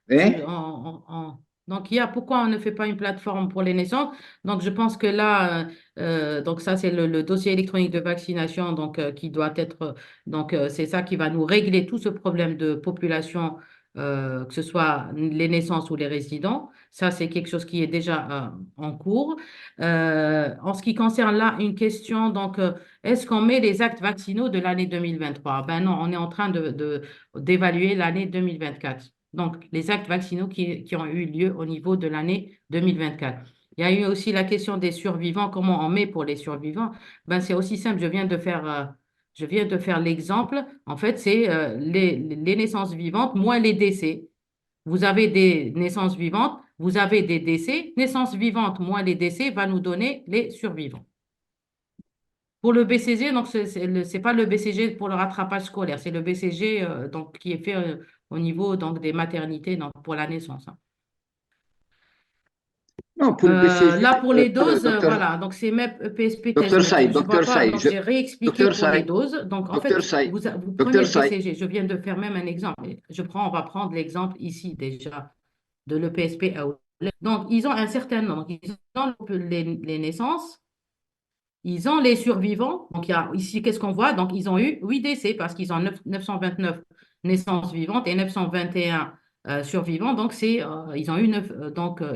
Hein? Donc, il y a pourquoi on ne fait pas une plateforme pour les naissances. Donc, je pense que là, donc ça, c'est le dossier électronique de vaccination qui doit être. C'est ça qui va nous régler tout ce problème de population, que ce soit les naissances ou les résidents. Ça, c'est quelque chose qui est déjà en cours. En ce qui concerne là, une question, est-ce qu'on met les actes vaccinaux de l'année 2023? Ben non, on est en train d'évaluer l'année 2024. Donc, les actes vaccinaux qui ont eu lieu au niveau de l'année 2024. Il y a eu aussi la question des survivants. Comment on met pour les survivants? Ben, c'est aussi simple. Je viens de faire l'exemple. En fait, c'est les naissances vivantes moins les décès. Vous avez des naissances vivantes, vous avez des décès. Naissances vivantes moins les décès va nous donner les survivants. Pour le BCG, donc c'est pas le BCG pour le rattrapage scolaire, c'est le BCG qui est fait au niveau des maternités pour la naissance, hein. Non, pour le BCG, Là pour les doses, docteur, voilà, donc c'est MEP, PSP, docteur TESMEP. Saïd, Je vois docteur pas, Saïd, donc j'ai réexpliqué docteur pour les Saïd, doses. Donc en docteur fait, Saïd, vous prenez docteur le Saïd. BCG. Je viens de faire même un exemple. On va prendre l'exemple ici déjà de l'EPSP. Donc ils ont un certain nombre. Ils ont les naissances. Ils ont les survivants. Donc, ici, qu'est-ce qu'on voit? Donc, ils ont eu 8 décès parce qu'ils ont 929 naissances vivantes et 921 survivants. Donc, ils ont eu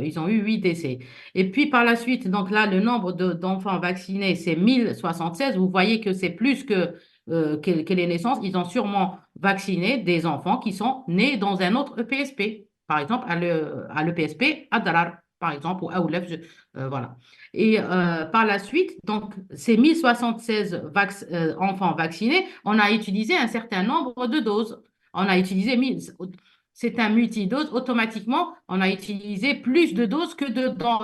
ils ont eu 8 décès. Et puis, par la suite, donc là, le nombre d'enfants vaccinés, c'est 1076. Vous voyez que c'est plus que les naissances. Ils ont sûrement vacciné des enfants qui sont nés dans un autre EPSP. Par exemple, à l'EPSP, à Darar, par exemple, ou à Oulef, voilà. Et par la suite, donc, ces 1076 enfants vaccinés, on a utilisé un certain nombre de doses. On a utilisé 1000. C'est un multidose. Automatiquement, on a utilisé plus de doses que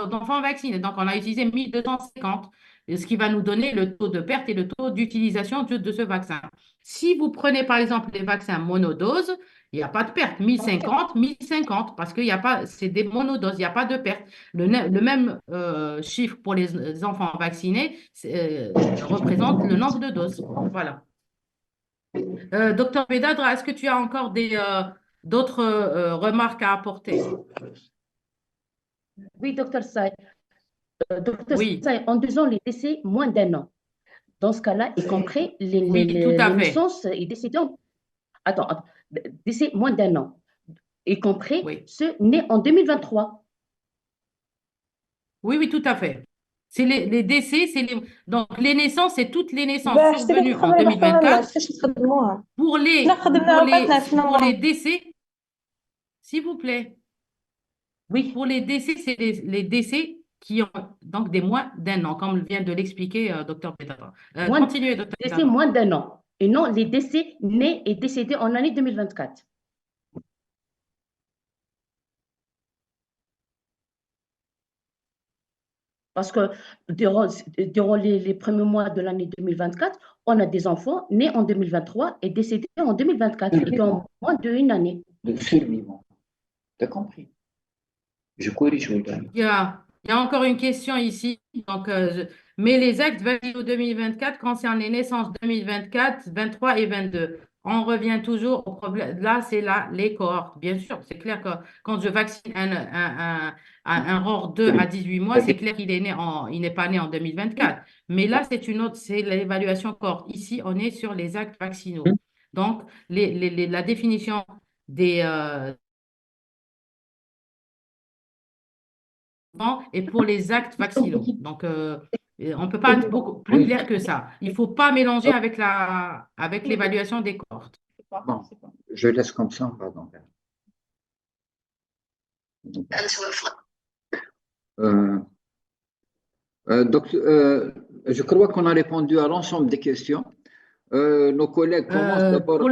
d'enfants vaccinés. Donc, on a utilisé 1250, ce qui va nous donner le taux de perte et le taux d'utilisation de ce vaccin. Si vous prenez, par exemple, les vaccins monodoses, il n'y a pas de perte. 1050, 1050, parce qu'il n'y a pas, c'est des monodoses, il n'y a pas de perte. Le même chiffre pour les enfants vaccinés représente le nombre de doses. Voilà. Docteur Bedadra, est-ce que tu as encore d'autres remarques à apporter? Oui, docteur Say. Docteur Oui, Say, en disant les décès moins d'un an. Dans ce cas-là, y compris oui, tout à les fait. naissances et décédés. Attends, décès moins d'un an, y compris Oui, ceux nés en 2023. oui, oui, tout à fait. C'est les décès, donc les naissances, c'est toutes les naissances باش تبي survenues en تخدمي الحكومة 2024. كيفاش تخدموها Pour حنا les, خدمنا وقتنا في pour les نوفمبر décès, s'il vous plaît. Oui, Pour les décès, c'est les décès qui ont donc des moins d'un an, comme vient de l'expliquer Dr Bedara. moins, Continuez, Dr décès Bedara. moins d'un an. Et non les décès nés et décédés en année 2024. Parce que durant les premiers mois de l'année 2024, on a des enfants nés en 2023 et décédés en 2024 et qui ont moins d'une année. De survivants. T'as compris? Je corrige, regarde. Il y a encore une question ici. Mais les actes vaccinaux 2024 concernent les naissances 2024, 23 et 22. On revient toujours au problème. Là, c'est là les cohortes. Bien sûr, c'est clair que quand je vaccine un ROR 2 à 18 mois, c'est clair il n'est pas né en 2024. Mais là, c'est l'évaluation cohorte. Ici, on est sur les actes vaccinaux. Donc, la définition des et pour les actes vaccinaux. Donc, on ne peut pas être beaucoup plus clair que ça. Il ne faut pas mélanger avec l'évaluation des cohortes. Bon, je laisse comme ça, pardon. Euh, donc, je crois qu'on a répondu à l'ensemble des questions. Nos collègues commencent d'abord.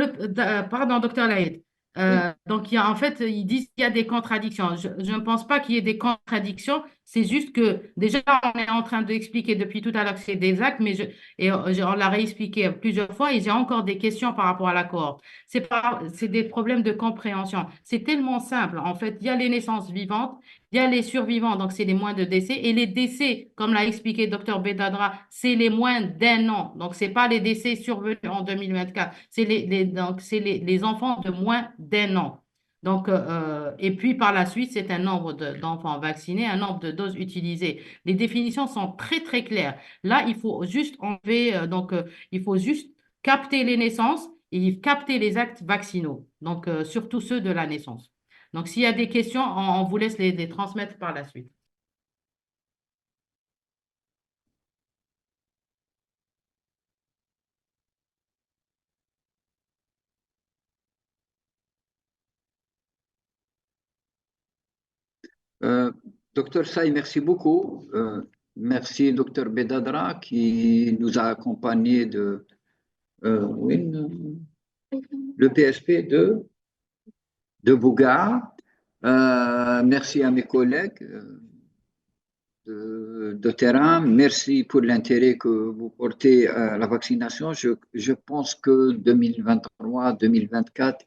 Pardon, docteur Laïd. Oui. Donc, en fait, ils disent qu'il y a des contradictions. Je ne pense pas qu'il y ait des contradictions. C'est juste que, déjà, on est en train d'expliquer depuis tout à l'heure que c'est des actes, on l'a réexpliqué plusieurs fois et j'ai encore des questions par rapport à la cohorte. C'est des problèmes de compréhension. C'est tellement simple. En fait, il y a les naissances vivantes, il y a les survivants, donc c'est les moins de décès. Et les décès, comme l'a expliqué docteur Bedadra, c'est les moins d'un an. Donc, ce n'est pas les décès survenus en 2024. Donc, c'est les enfants de moins d'un an. Donc, et puis par la suite, c'est un nombre d'enfants vaccinés, un nombre de doses utilisées. Les définitions sont très, très claires. Là, il faut juste enlever, il faut juste capter les naissances et capter les actes vaccinaux. Donc, surtout ceux de la naissance. Donc, s'il y a des questions, on vous laisse les transmettre par la suite. Euh, Docteur Saï, merci beaucoup. Merci, docteur Bedadra, qui nous a accompagnés oui, le PSP de Bouga. Merci à mes collègues de terrain. Merci pour l'intérêt que vous portez à la vaccination. Je pense que 2023-2024,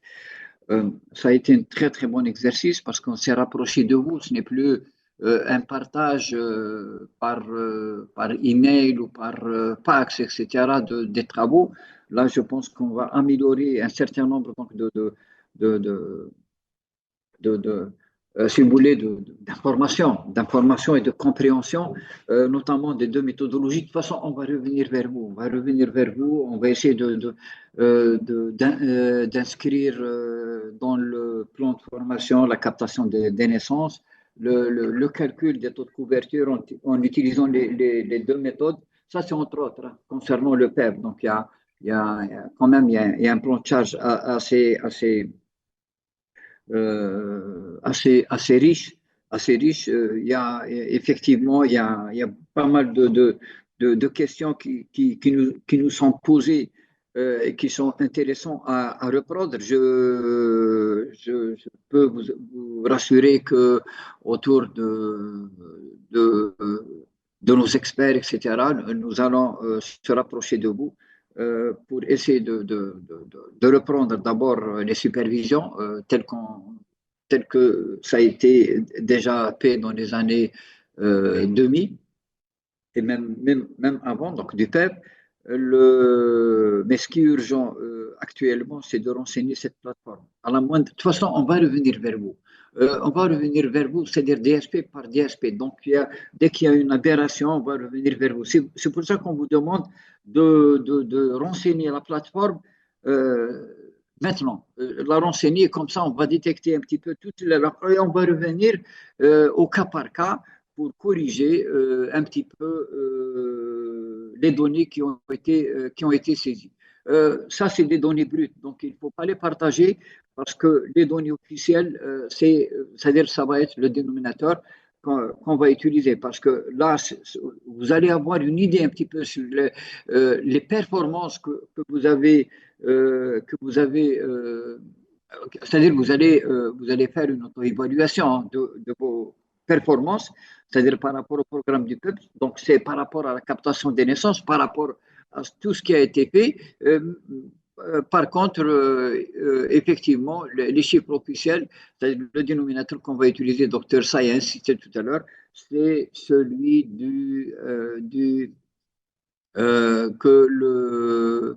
ça a été un très très bon exercice parce qu'on s'est rapproché de vous. Ce n'est plus un partage par email ou par fax, etc. Des travaux. Là, je pense qu'on va améliorer un certain nombre donc, de, de, si vous voulez, d'information et de compréhension, notamment des deux méthodologies. De toute façon, on va revenir vers vous. On va revenir vers vous. On va essayer d'inscrire dans le plan de formation la captation des naissances, le calcul des taux de couverture en utilisant les deux méthodes. Ça, c'est entre autres concernant le PEP. Donc, quand même il y a un plan de charge assez riche, assez riche. Il y a effectivement il y a pas mal de questions qui nous sont posées et qui sont intéressantes à reprendre. Je peux vous rassurer que autour de, de nos experts, etc., nous allons se rapprocher de vous pour essayer de reprendre d'abord les supervisions tel que ça a été déjà fait dans les années 2000 et même avant, donc du PEP. Mais ce qui est urgent actuellement, c'est de renseigner cette plateforme. À la moindre, de toute façon, on va revenir vers vous. On va revenir vers vous, c'est-à-dire DSP par DSP. Donc, dès qu'il y a une aberration, on va revenir vers vous. C'est pour ça qu'on vous demande de renseigner la plateforme maintenant. La renseigner, comme ça, on va détecter un petit peu toutes les et on va revenir au cas par cas pour corriger un petit peu les données qui ont été saisies. Ça, c'est des données brutes, donc il ne faut pas les partager parce que les données officielles, c'est-à-dire ça va être le dénominateur qu'on va utiliser parce que là, vous allez avoir une idée un petit peu sur les performances que vous avez, c'est-à-dire vous allez faire une auto-évaluation de vos performances, c'est-à-dire par rapport au programme du peuple. Donc, c'est par rapport à la captation des naissances, par rapport à tout ce qui a été fait. Par contre, effectivement, les chiffres officiels, c'est-à-dire le dénominateur qu'on va utiliser, Dr Say a insisté tout à l'heure, c'est celui que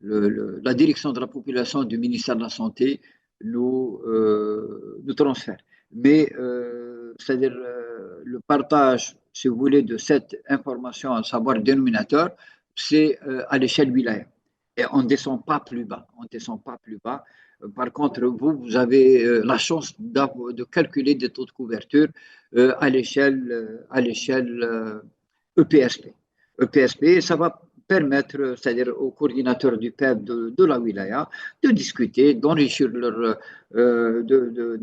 la direction de la population du ministère de la Santé nous transfère. Mais, c'est-à-dire le partage, si vous voulez, de cette information, à savoir le dénominateur, c'est à l'échelle wilaya. Et on ne descend pas plus bas. On descend pas plus bas. Par contre, vous avez la chance de calculer des taux de couverture à l'échelle EPSP. EPSP, ça va permettre, c'est-à-dire aux coordinateurs du PEP de la wilaya, de discuter, d'enrichir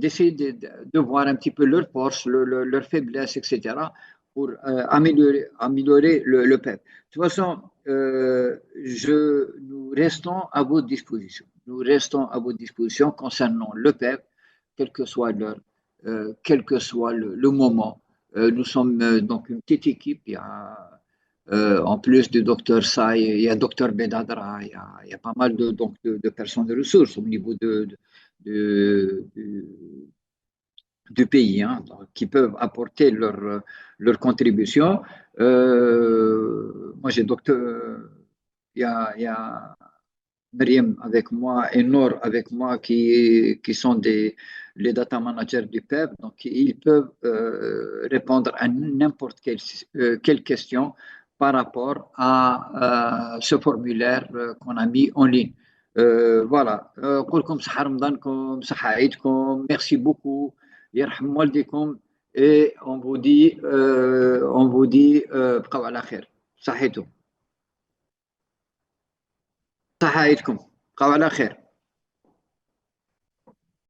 d'essayer de voir un petit peu leurs forces, leurs faiblesses, etc., pour améliorer le PEP. De toute façon, nous restons à votre disposition. Nous restons à votre disposition concernant le PEP, quel que soit l'heure, quel que soit le moment. Nous sommes donc une petite équipe. Il y a, en plus du docteur Saï, il y a docteur Bedadra, il y a pas mal de personnes de ressources au niveau du pays, hein, qui peuvent apporter leur contribution. Moi, j'ai docteur, il y a Myriam avec moi et Nour avec moi qui sont les data managers du PEP. Donc, ils peuvent répondre à n'importe quelle question par rapport à ce formulaire qu'on a mis en ligne. Voilà. Qulkum saha Ramadankum, saha Eidkum. Merci beaucoup. Yarham waldikum. Et on vous dit, بقوا على خير. صحيتم. صحة عيدكم. بقوا على خير.